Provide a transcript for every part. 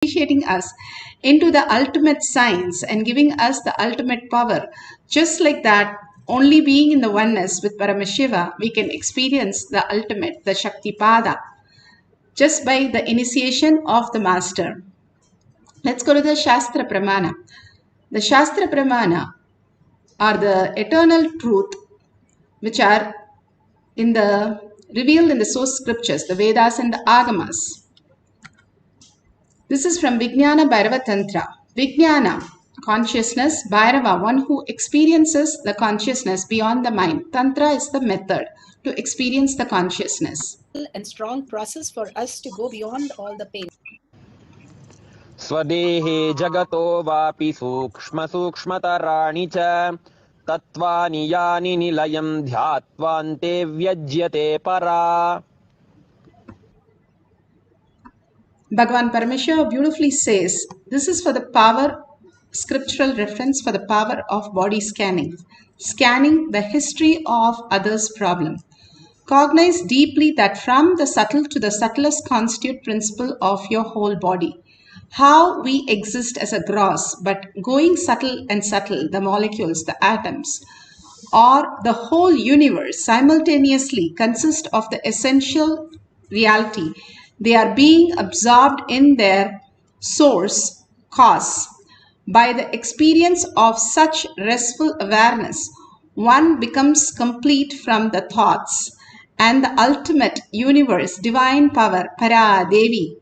initiating us into the ultimate science and giving us the ultimate power. Just like that, only being in the oneness with Paramashiva, we can experience the ultimate, the Shakti Pada, just by the initiation of the Master. Let's go to the Shastra Pramana. The Shastra Pramana are the eternal truth which are revealed in the source scriptures, the Vedas and the Agamas. This is from Vijnana Bhairava Tantra. Vijnana, consciousness, Bhairava, one who experiences the consciousness beyond the mind. Tantra is the method to experience the consciousness. And strong process for us to go beyond all the pain. Swadehe jagato vapi sukshma sukshmataraani cha tatvani yani nilayam dhyatvante vyajyate para. Bhagavan Paramashiva beautifully says, this is for the power, scriptural reference for the power of body scanning. Scanning the history of others' problem. Cognize deeply that from the subtle to the subtlest constitute principle of your whole body. How we exist as a gross, but going subtle and subtle, the molecules, the atoms, or the whole universe simultaneously consist of the essential reality. They are being absorbed in their source, cause. By the experience of such restful awareness, one becomes complete from the thoughts, and the ultimate universe, divine power, Para Devi,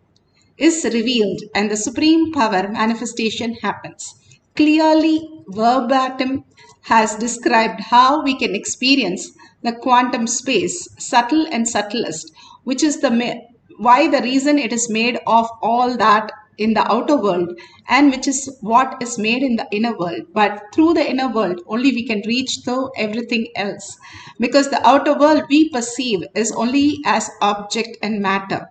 is revealed, and the supreme power manifestation happens. Clearly, verbatim has described how we can experience the quantum space, subtle and subtlest, which is why the reason it is made of all that in the outer world, and which is what is made in the inner world. But through the inner world, only we can reach through everything else. Because the outer world we perceive is only as object and matter.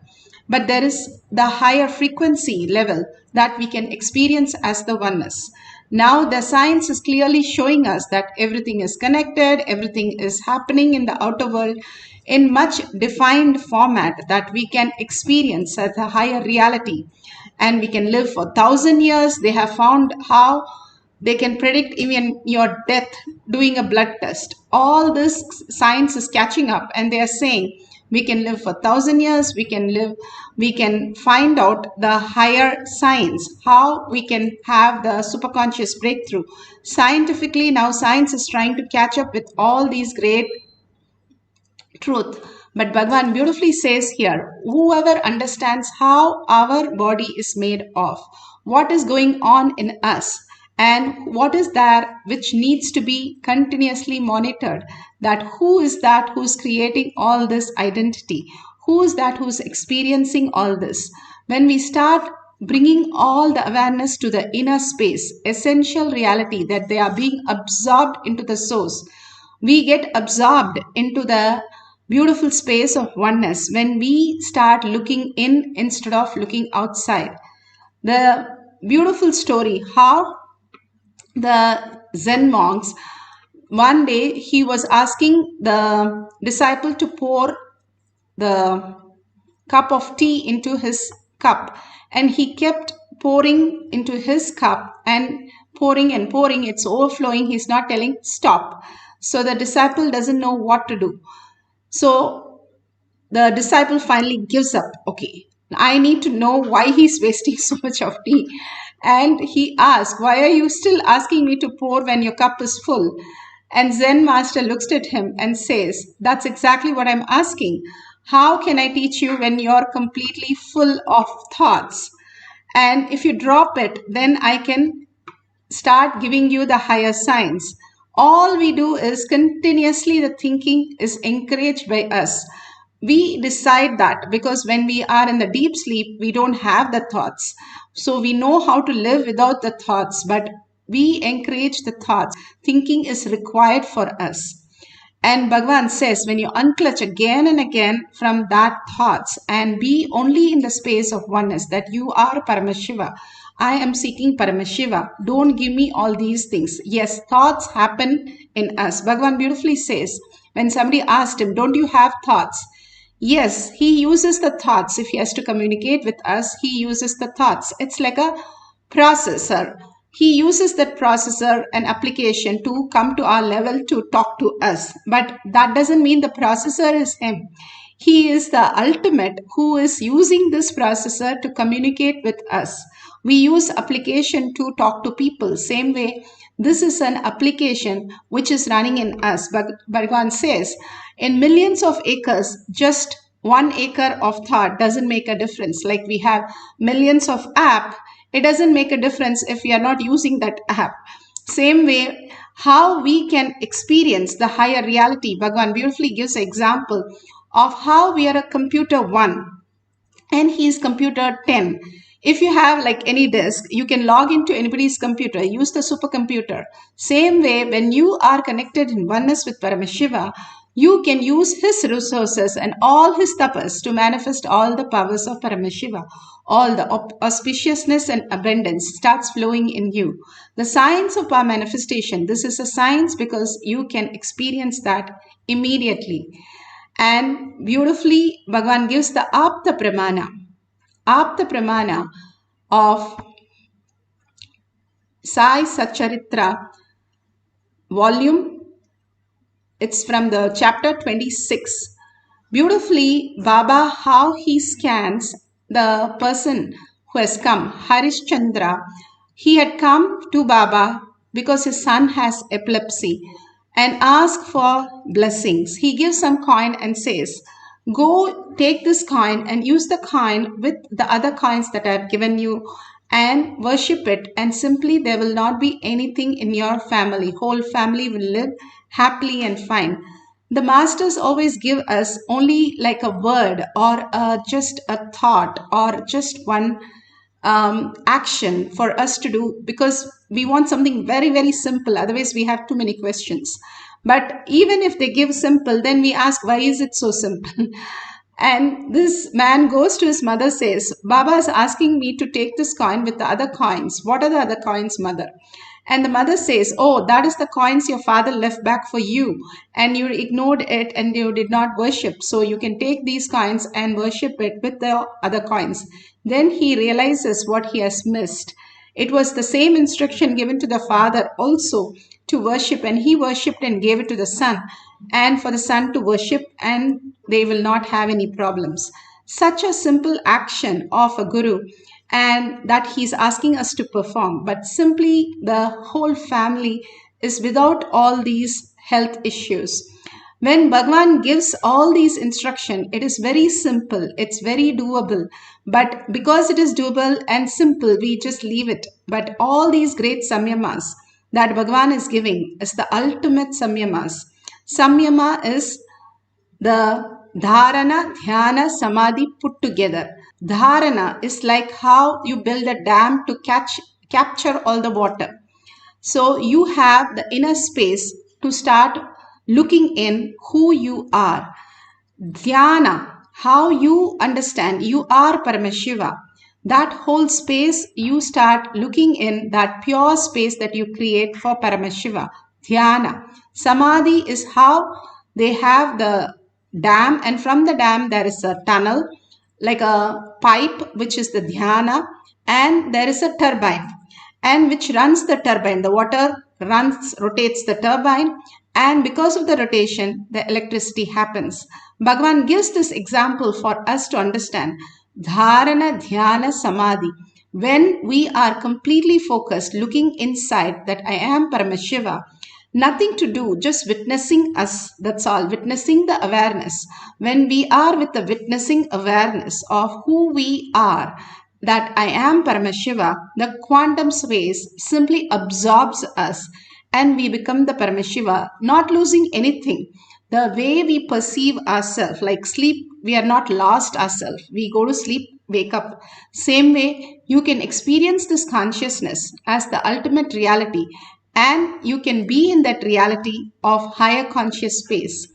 But there is the higher frequency level that we can experience as the oneness. Now the science is clearly showing us that everything is connected, everything is happening in the outer world in much defined format that we can experience as a higher reality. And we can live for 1,000 years. They have found how they can predict even your death doing a blood test. All this science is catching up, and they are saying we can live for 1,000 years, we can find out the higher science, how we can have the superconscious breakthrough. Scientifically, now science is trying to catch up with all these great truth. But Bhagavan beautifully says here, whoever understands how our body is made of, what is going on in us, and what is there which needs to be continuously monitored, that who is that who's creating all this identity, who is that who's experiencing all this. When we start bringing all the awareness to the inner space, essential reality, that they are being absorbed into the source, we get absorbed into the beautiful space of oneness when we start looking in instead of looking outside. The beautiful story how the Zen monks, one day he was asking the disciple to pour the cup of tea into his cup, and he kept pouring into his cup and pouring, it's overflowing. He's not telling stop. So the disciple doesn't know what to do. So the disciple finally gives up. Okay, I need to know why he's wasting so much of tea. And he asked, why are you still asking me to pour when your cup is full? And Zen master looks at him and says, that's exactly what I'm asking. How can I teach you when you're completely full of thoughts? And if you drop it, then I can start giving you the higher science. All we do is continuously the thinking is encouraged by us. We decide that because when we are in the deep sleep, we don't have the thoughts. So we know how to live without the thoughts, but we encourage the thoughts. Thinking is required for us. And Bhagavan says, when you unclutch again and again from that thoughts and be only in the space of oneness, that you are Paramashiva, I am seeking Paramashiva. Don't give me all these things. Yes, thoughts happen in us. Bhagavan beautifully says, when somebody asked him, don't you have thoughts? Yes, he uses the thoughts. If he has to communicate with us, he uses the thoughts. It's like a processor. He uses that processor and application to come to our level to talk to us. But that doesn't mean the processor is him. He is the ultimate who is using this processor to communicate with us. We use application to talk to people. Same way, this is an application which is running in us. But Bhagavan says, in millions of acres, just 1 acre of thought doesn't make a difference. Like we have millions of app, it doesn't make a difference if we are not using that app. Same way, how we can experience the higher reality. Bhagavan beautifully gives an example of how we are a computer 1 and he is computer 10. If you have like any disk, you can log into anybody's computer, use the supercomputer. Same way, when you are connected in oneness with Paramashiva, you can use his resources and all his tapas to manifest all the powers of Paramashiva. All the auspiciousness and abundance starts flowing in you. The science of power manifestation, this is a science because you can experience that immediately. And beautifully, Bhagavan gives the Apta Pramana of Sai Satcharitra volume. It's from the chapter 26. Beautifully, Baba, how he scans the person who has come, Harish Chandra. He had come to Baba because his son has epilepsy and asked for blessings. He gives some coin and says, go take this coin and use the coin with the other coins that I have given you and worship it, and simply there will not be anything in your family. Whole family will live happily and fine. The masters always give us only like a word or just a thought or just one action for us to do because we want something very, very simple. Otherwise, we have too many questions. But even if they give simple, then we ask, why is it so simple? And this man goes to his mother, says, Baba is asking me to take this coin with the other coins. What are the other coins, mother? And the mother says, oh, that is the coins your father left back for you. And you ignored it and you did not worship. So you can take these coins and worship it with the other coins. Then he realizes what he has missed. It was the same instruction given to the father also to worship, and he worshipped and gave it to the son, and for the son to worship, and they will not have any problems. Such a simple action of a guru, and that he's asking us to perform, but simply the whole family is without all these health issues. When Bhagwan gives all these instruction, it is very simple, it's very doable. But because it is doable and simple, we just leave it. But all these great samyamas that Bhagwan is giving is the ultimate samyamas. Samyama is the dharana, dhyana, samadhi put together. Dharana is like how you build a dam to capture all the water. So you have the inner space to start looking in who you are. Dhyana, how you understand you are Paramashiva. That whole space you start looking in, that pure space that you create for Paramashiva. Dhyana. Samadhi is how they have the dam, and from the dam there is a tunnel like a pipe which is the dhyana, and there is a turbine and which runs the turbine. The water rotates the turbine, and because of the rotation, the electricity happens. Bhagavan gives this example for us to understand. Dharana, dhyana, samadhi. When we are completely focused, looking inside that I am Paramashiva, nothing to do, just witnessing us, that's all, witnessing the awareness. When we are with the witnessing awareness of who we are, that I am Paramashiva, the quantum space simply absorbs us and we become the Paramashiva, not losing anything. The way we perceive ourselves, like sleep, we are not lost ourselves. We go to sleep, wake up. Same way, you can experience this consciousness as the ultimate reality, and you can be in that reality of higher conscious space.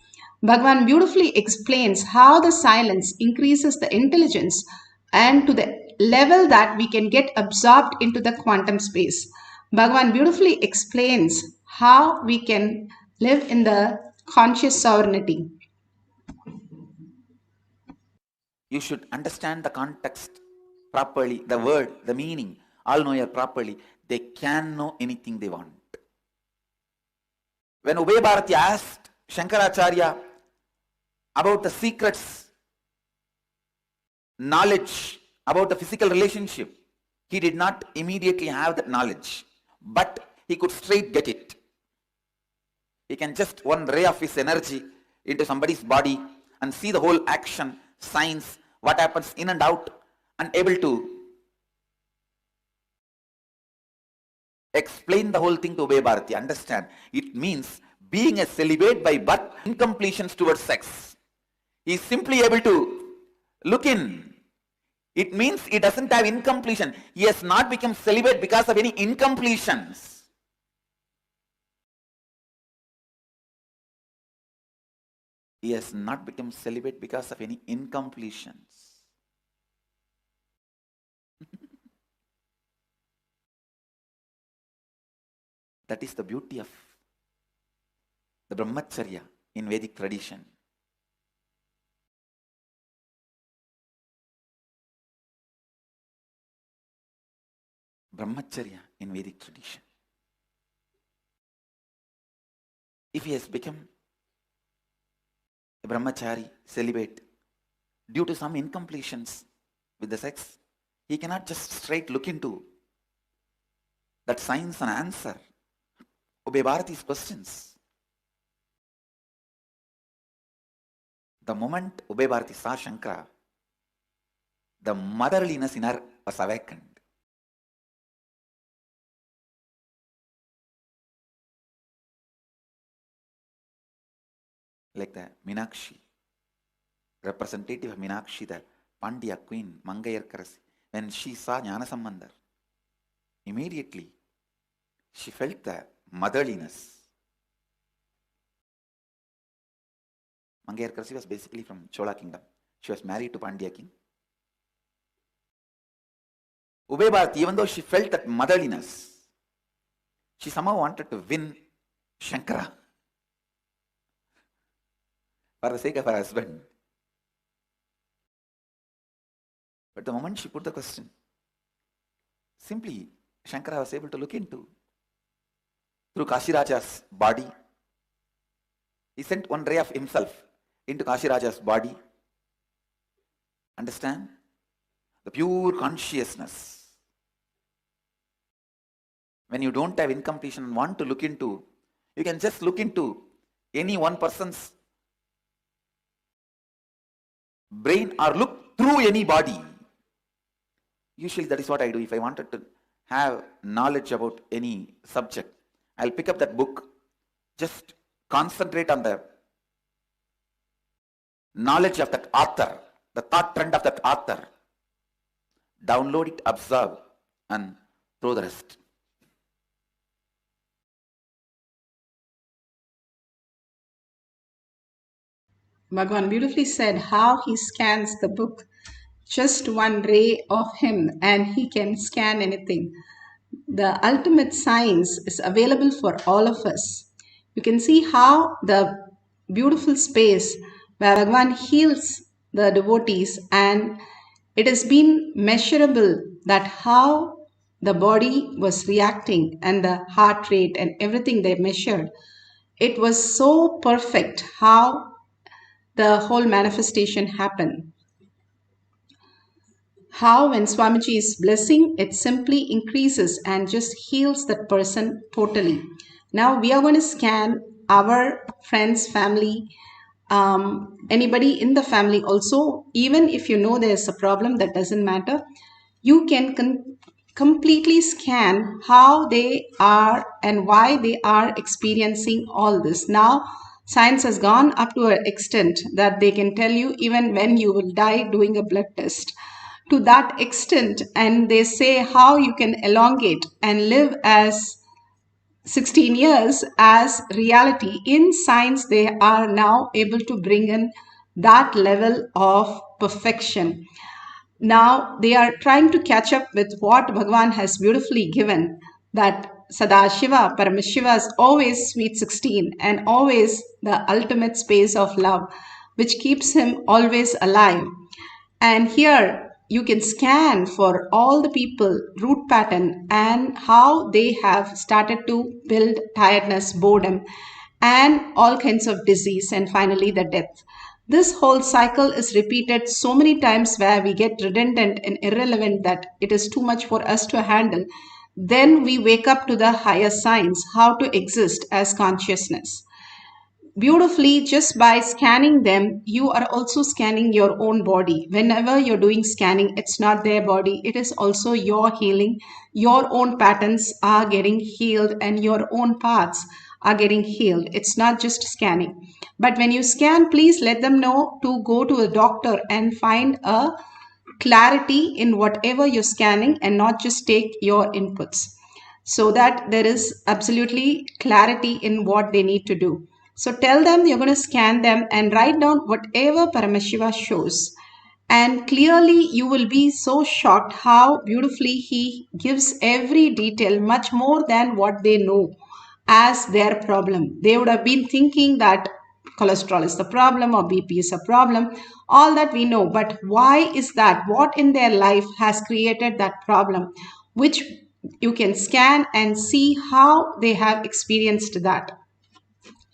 Bhagavan beautifully explains how the silence increases the intelligence and to the level that we can get absorbed into the quantum space. Bhagavan beautifully explains how we can live in the conscious sovereignty. you should understand the context properly, the word, the meaning, all know it properly. They can know anything they want. When Ubay Bharati asked Shankaracharya about the secrets, knowledge about the physical relationship, he did not immediately have that knowledge, but he could straight get it. He can just one ray of his energy into somebody's body and see the whole action, signs, what happens in and out, and able to explain the whole thing to Ubay Bharati. Understand? It means being a celibate by birth, incompletions towards sex. He is simply able to look in. It means he doesn't have incompletion. He has not become celibate because of any incompletions. He has not become celibate because of any incompletions. That is the beauty of the Brahmacharya in Vedic tradition. Brahmacharya in Vedic tradition. If he has become a brahmachari, celibate, due to some incompletions with the sex, he cannot just straight look into that science and answer Ubay Bharati's questions. The moment Ubay Bharati saw Shankara, the motherliness in her was awakened. Like the Meenakshi, representative of Meenakshi, the Pandya queen, Mangayarkarasi, when she saw Jnanasambandhar, immediately she felt the motherliness. Mangayarkarasi was basically from Chola kingdom. She was married to Pandya king. Ubay Bharati, even though she felt that motherliness, she somehow wanted to win Shankara for the sake of her husband. But the moment she put the question, simply Shankara was able to look into through Kashiraja's body. He sent one ray of himself into Kashiraja's body. Understand? The pure consciousness. When you don't have incompletion and want to look into, you can just look into any one person's brain or look through any body. Usually that is what I do. If I wanted to have knowledge about any subject, I'll pick up that book, just concentrate on the knowledge of that author, the thought trend of that author, download it, observe, and throw the rest. Bhagavan beautifully said how he scans the book. Just one ray of him and he can scan anything. The ultimate science is available for all of us. You can see how the beautiful space where Bhagavan heals the devotees, and it has been measurable that how the body was reacting and the heart rate and everything they measured. It was so perfect how the whole manifestation happened. How when Swamiji is blessing, it simply increases and just heals that person totally. Now we are going to scan our friends, family, anybody in the family also. Even if you know there's a problem, that doesn't matter. You can completely scan how they are and why they are experiencing all this. Now science has gone up to an extent that they can tell you even when you will die doing a blood test, to that extent. And they say how you can elongate and live as 16 years as reality. In science, they are now able to bring in that level of perfection. Now they are trying to catch up with what Bhagavan has beautifully given, that Sadashiva, Paramashiva is always sweet 16 and always the ultimate space of love, which keeps him always alive. And here you can scan for all the people, root pattern, and how they have started to build tiredness, boredom, and all kinds of disease, and finally the death. This whole cycle is repeated so many times where we get redundant and irrelevant that it is too much for us to handle. Then we wake up to the higher signs, how to exist as consciousness. Beautifully, just by scanning them, you are also scanning your own body. Whenever you're doing scanning, it's not their body, it is also your healing. Your own patterns are getting healed and your own paths are getting healed. It's not just scanning. But when you scan, please let them know to go to a doctor and find a clarity in whatever you're scanning and not just take your inputs, so that there is absolutely clarity in what they need to do. So tell them you're going to scan them and write down whatever Paramashiva shows. And clearly you will be so shocked how beautifully he gives every detail, much more than what they know as their problem. They would have been thinking that cholesterol is the problem or BP is a problem, all that we know. But why is that? What in their life has created that problem? Which you can scan and see how they have experienced that.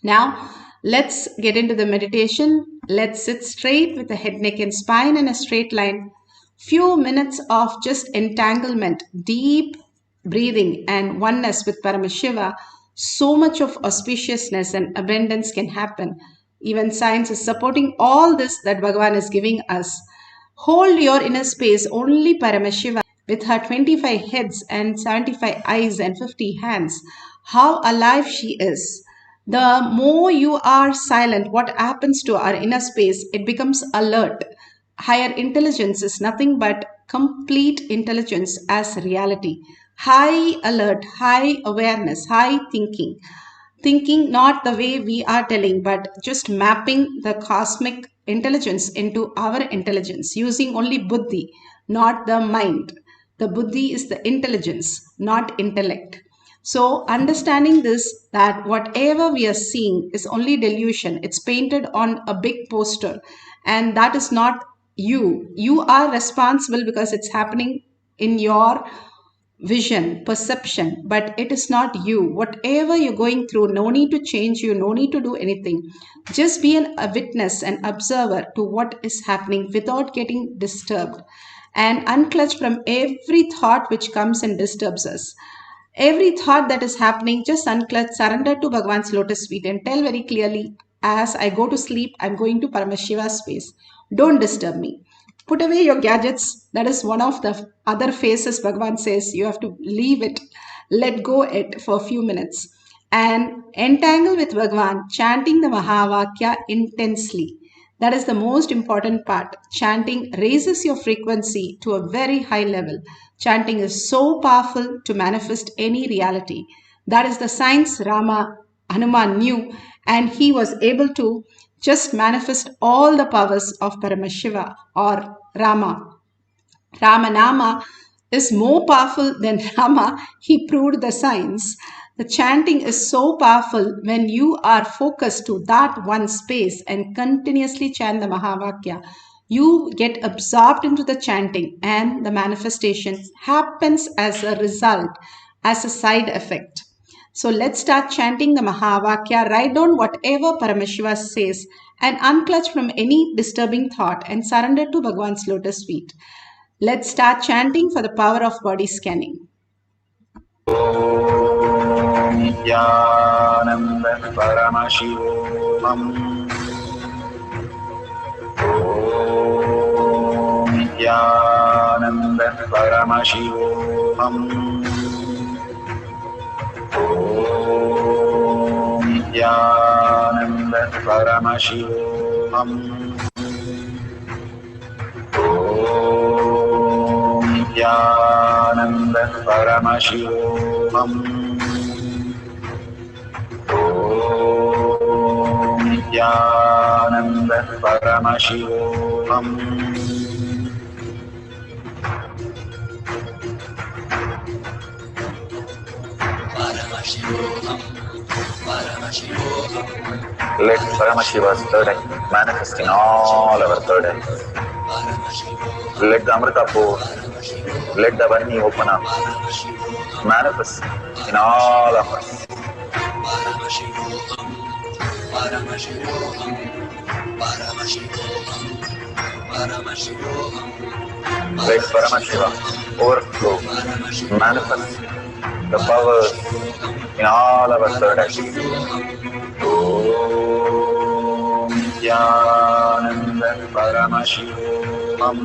Now, let's get into the meditation. Let's sit straight with the head, neck, and spine in a straight line. Few minutes of just entanglement, deep breathing, and oneness with Paramashiva. So much of auspiciousness and abundance can happen. Even science is supporting all this that Bhagavan is giving us. Hold your inner space. Only Paramashiva, with her 25 heads and 75 eyes and 50 hands, how alive she is. The more you are silent, what happens to our inner space? It becomes alert. Higher intelligence is nothing but complete intelligence as reality. High alert, high awareness, high thinking. Thinking not the way we are telling, but just mapping the cosmic intelligence into our intelligence, using only buddhi, not the mind. The buddhi is the intelligence, not intellect. So understanding this, that whatever we are seeing is only delusion. It's painted on a big poster and that is not you. You are responsible because it's happening in your vision, perception, but it is not you. Whatever you're going through, no need to change you, no need to do anything. Just be a witness and observer to what is happening without getting disturbed, and unclutch from every thought which comes and disturbs us. Every thought that is happening, just unclutch, surrender to Bhagavan's lotus feet and tell very clearly, as I go to sleep, I'm going to Paramashiva's space. Don't disturb me. Put away your gadgets. That is one of the other phases Bhagavan says. You have to leave it, let go it for a few minutes. And entangle with Bhagavan, chanting the Mahavakya intensely. That is the most important part. Chanting raises your frequency to a very high level. Chanting is so powerful to manifest any reality. That is the science Hanuman knew, and he was able to just manifest all the powers of Paramashiva or Rama. Ramanama is more powerful than Rama. He proved the science. The chanting is so powerful when you are focused to that one space and continuously chant the Mahavakya. You get absorbed into the chanting and the manifestation happens as a result, as a side effect. So let's start chanting the Mahavakya. Write down whatever Paramashiva says and unclutch from any disturbing thought and surrender to Bhagavan's lotus feet. Let's start chanting for the power of body scanning. Nithyananda Paramashivoham. Nithyananda Paramashivoham. Nithyananda Paramashivoham. Nithyananda Paramashivoham. Nithyananda Paramashivoham. Let Paramashiva's third eye manifest in all our third eyes. Let the Amrita pour, let the Vani open up, manifest in all of us. Paramashivoham, Paramashivoham, Paramashivoham, Paramashivoham. Let Paramashiva overflow, manifest the powers in all our third eye. Om Nithyananda Paramashivam.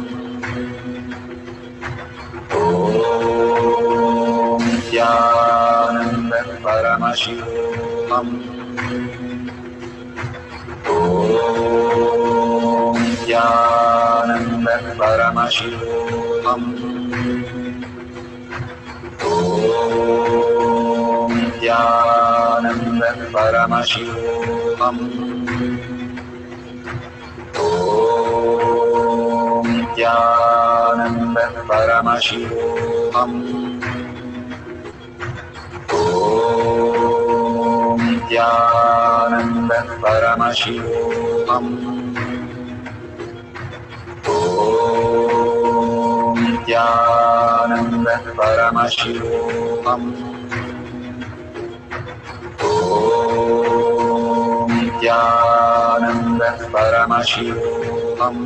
Om Nithyananda Paramashivam. Om Nithyananda Paramashivam. Om Nithyananda Paramashivam. Om Nithyananda Paramashivam. Om Nithyananda Paramashivam. Om Nithyananda Paramashivam. Om Nithyananda Paramashivam.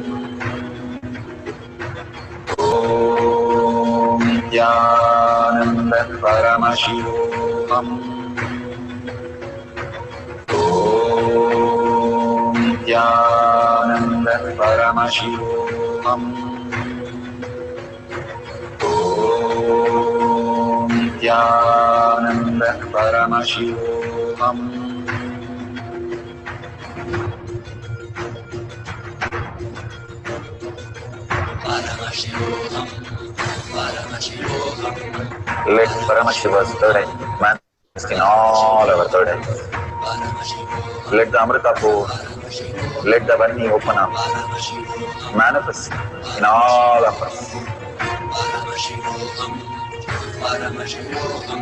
Om Nithyananda Paramashivam. Om Nithyananda Paramashivam. Om Nithyananda Paramashivam. Paramashivoham, Paramashivoham. Let Paramashiva's third eye manifest in all our third eyes. Let the Amrita pour, let the Vani open up, manifest in all of us. Paramashivoham, Paramashivoham,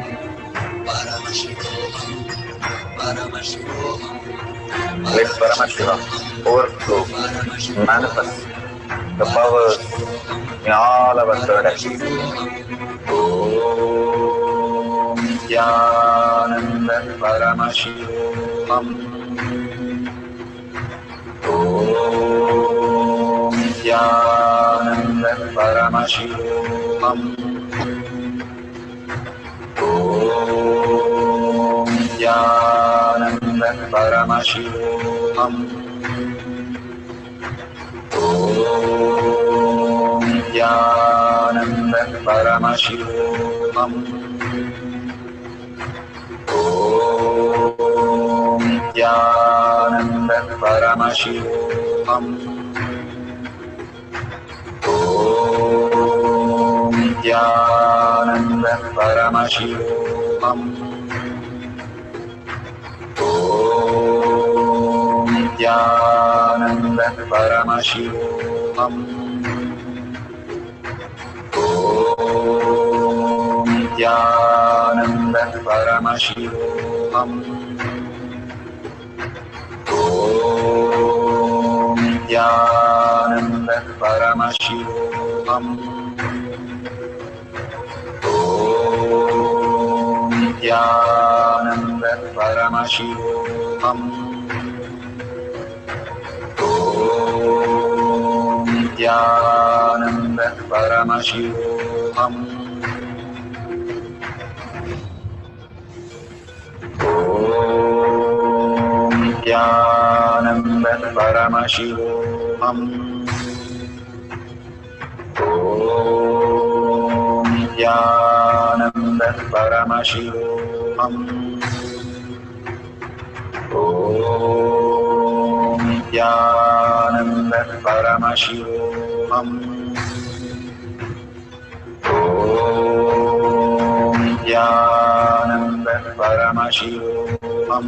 Paramashivoham, Paramashivoham. Let Paramashiva overflow, manifest the powers in all our third eyes. Om Nithyananda Paramashivam. Om Nithyananda Paramashivam. Om Nithyananda Paramashivam. Om Nithyananda Paramashivam. Om Nithyananda Paramashivam. Om Nithyananda Paramashivam. Om Nithyananda Paramashivam. Om Nithyananda Paramashivam. Om Nithyananda Paramashivam. Om Nithyananda Paramashivam. Om Nithyananda Paramashivam. Om Nithyananda Paramashivoham. Om Nithyananda Paramashivoham. Om Nithyananda Paramashivoham. Om Nithyananda Paramashivoham.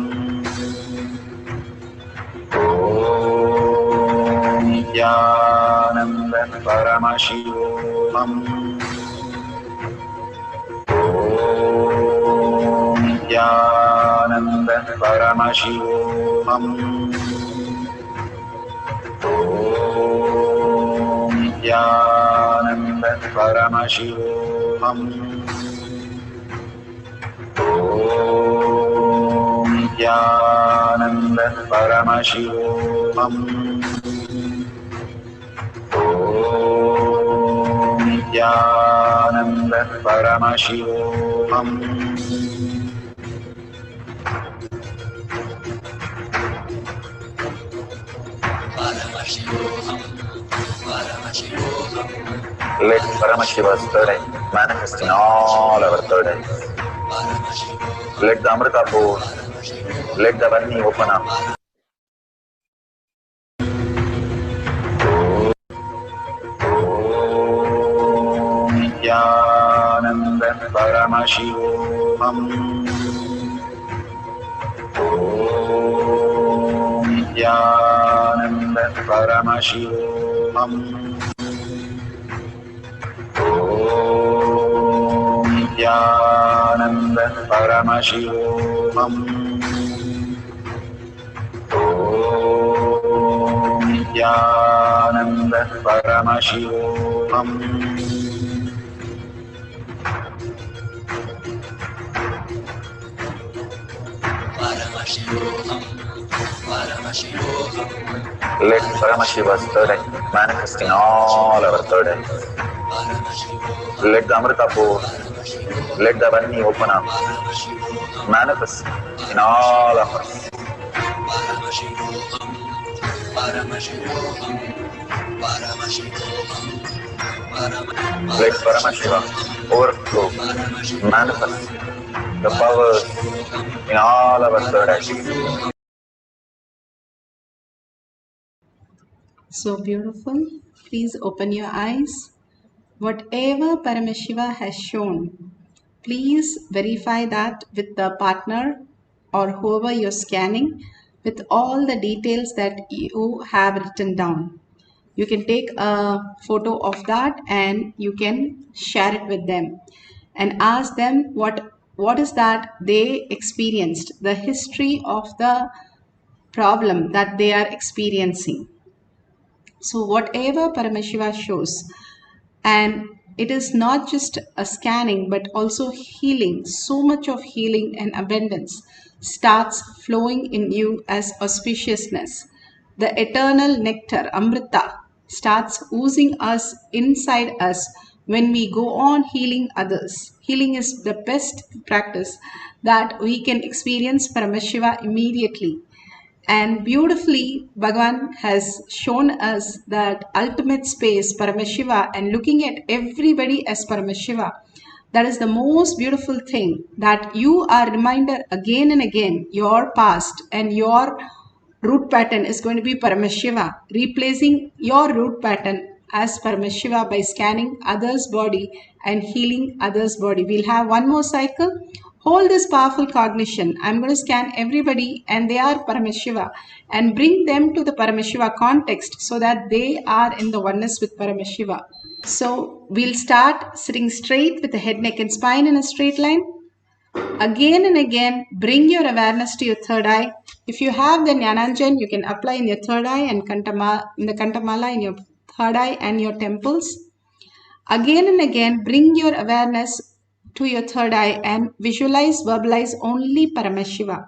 Om Nithyananda Paramashivoham. Om Nithyananda Paramashivoham. Om Nithyananda Paramashivoham. Om Nithyananda Paramashivoham. Om Nithyananda Paramashivoham. Paramashivoham. Paramashivoham. Let Paramashiva's third eye manifest in all our third eyes. Let the Amrita pour, let the Varni open up. Om Nithyananda Paramashivoham. Om Nithyananda Paramashivoham. Om Nithyananda Paramashivoham. Om Nithyananda Paramashivoham. Paramashivoham. Paramashivoham. Let Paramashiva's third eye manifest in all our third eyes. Let the Amrita pour, let the Varni open up, manifest in all of us. Paramashivoham. Paramashivoham. Paramashivoham. Let Paramashiva overflow, manifest the powers in all our third eyes. So beautiful. Please open your eyes. Whatever Paramashiva has shown, please verify that with the partner or whoever you're scanning with all the details that you have written down. You can take a photo of that and you can share it with them and ask them what is that they experienced, the history of the problem that they are experiencing. So whatever Paramashiva shows, and it is not just a scanning but also healing, so much of healing and abundance starts flowing in you as auspiciousness. The eternal nectar, Amrita, starts oozing us inside us when we go on healing others. Healing is the best practice that we can experience Paramashiva immediately. And beautifully, Bhagavan has shown us that ultimate space, Paramashiva, and looking at everybody as Paramashiva. That is the most beautiful thing, that you are reminded again and again, your past and your root pattern is going to be Paramashiva, replacing your root pattern as Paramashiva by scanning others' body and healing others' body. We'll have one more cycle. Hold this powerful cognition. I'm going to scan everybody and they are Paramashiva and bring them to the Paramashiva context so that they are in the oneness with Paramashiva. So we'll start sitting straight with the head, neck and spine in a straight line. Again and again, bring your awareness to your third eye. If you have the Jnananjan, you can apply in your third eye and in the Kantamala in your third eye and your temples. Again and again, bring your awareness to your third eye and visualize, verbalize only Paramashiva.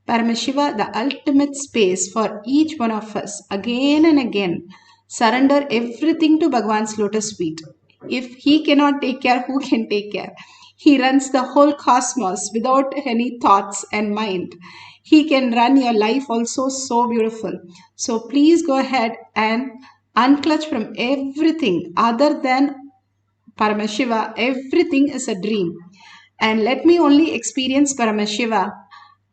Paramashiva, the ultimate space for each one of us. Again and again, surrender everything to Bhagavan's lotus feet. If he cannot take care, who can take care? He runs the whole cosmos without any thoughts and mind. He can run your life also so beautiful. So please go ahead and unclutch from everything other than Paramashiva. Everything is a dream. And let me only experience Paramashiva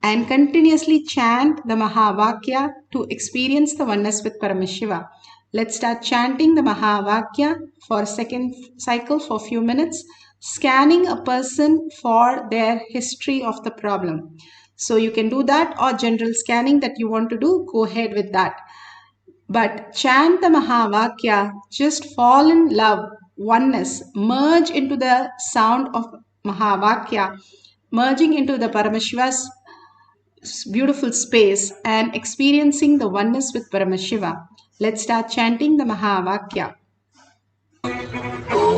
and continuously chant the Mahavakya to experience the oneness with Paramashiva. Let's start chanting the Mahavakya for second cycle for a few minutes, scanning a person for their history of the problem. So you can do that, or general scanning that you want to do, go ahead with that. But chant the Mahavakya, just fall in love, oneness, merge into the sound of Mahavakya, merging into the Paramashiva's beautiful space and experiencing the oneness with Paramashiva. Let's start chanting the Mahavakya. Om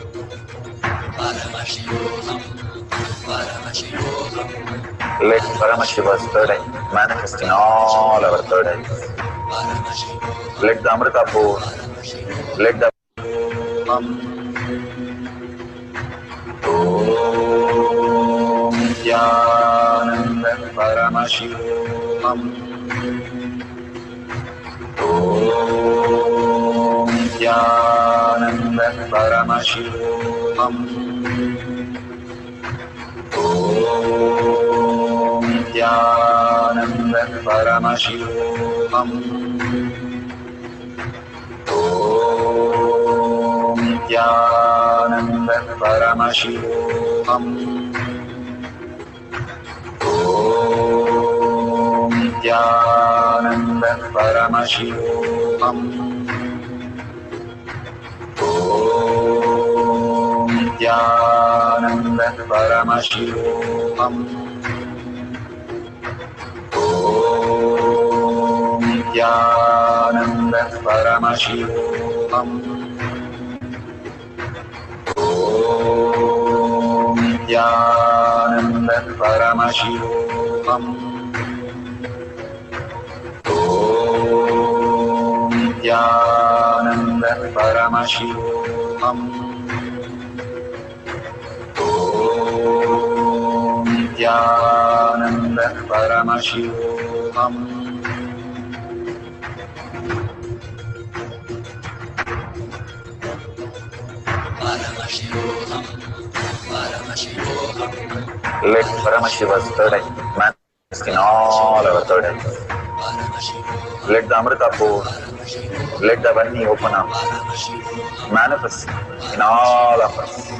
Let Paramashiva's third eye manifest in all our third eyes. Let the Amrita pour, let the Om Nithyananda Paramashivam. Om Nithyananda Paramashivam. Om Nithyananda Paramashivam. Om Nithyananda Paramashivoham. Om Nithyananda Paramashivoham. Om Nithyananda Paramashivoham. Om Nithyananda Paramashivoham. Om Nithyananda Paramashivoham. Om Nithyananda Paramashivoham. Om Nithyananda Paramashivoham. Let Paramashiva's third eye manifest in all our third eyes. Let the Amrita pour, let the Vani open up, manifest in all of us.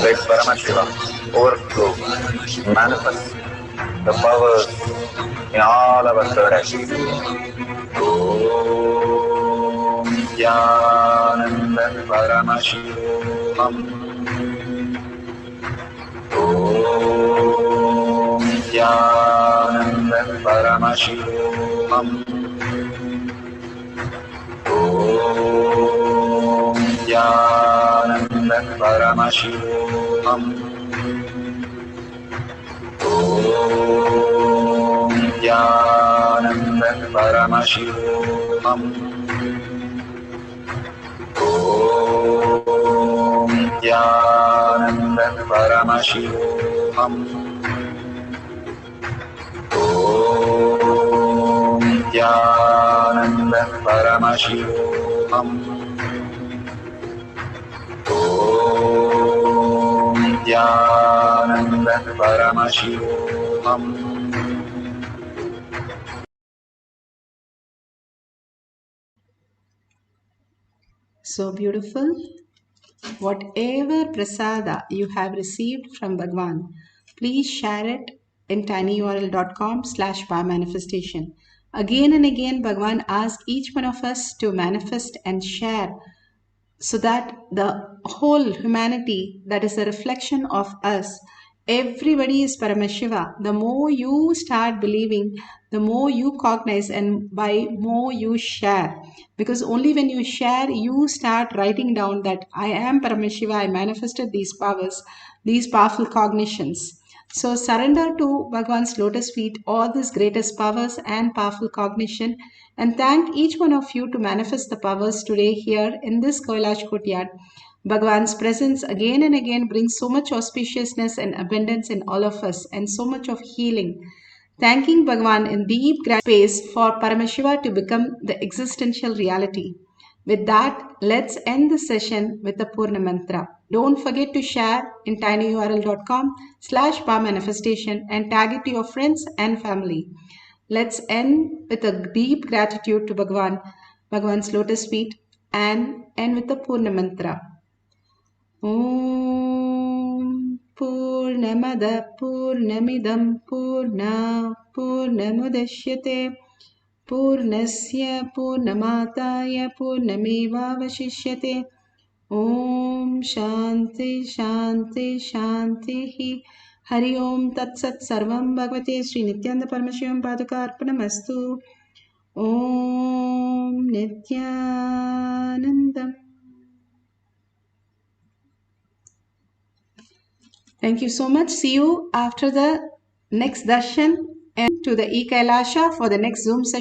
Let Paramashiva overflow, manifest the powers in all our third eyes. Om Nithyananda Paramashivoham. Om Nithyananda Paramashivoham. Om Nithyananda Paramashivoham. Om Nithyananda Paramashivoham. Om Nithyananda Paramashivoham. Om Nithyananda Paramashivoham. Om Nithyananda Paramashivoham. So beautiful. Whatever prasada you have received from Bhagwan, please share it in tinyurl.com/powermanifestation. Again and again, Bhagwan asks each one of us to manifest and share so that the whole humanity, that is a reflection of us, everybody is Paramashiva. The more you start believing, the more you cognize, and by more you share. Because only when you share, you start writing down that I am Paramashiva, I manifested these powers, these powerful cognitions. So surrender to Bhagwan's lotus feet all these greatest powers and powerful cognition, and thank each one of you to manifest the powers today here in this Kailash Courtyard. Bhagwan's presence again and again brings so much auspiciousness and abundance in all of us, and so much of healing. Thanking Bhagwan in deep space for Paramashiva to become the existential reality. With that, let's end the session with the Purna Mantra. Don't forget to share in tinyurl.com/powermanifestation and tag it to your friends and family. Let's end with a deep gratitude to Bhagwan, Bhagwan's lotus feet, and end with the Purna Mantra. Om Purnamada Purnamidam Purna Purnamudashyate Purnasya Purnamataya Purnamevavashishyate. Om Shanti Shanti Shanti. Hari Om Tat Sat Sarvam Bhagavate Sri Nithyananda Paramashivam Padaka Arpanamastu. Om Nithyanandam. Thank you so much. See you after the next darshan and to the E Kailasha for the next Zoom session.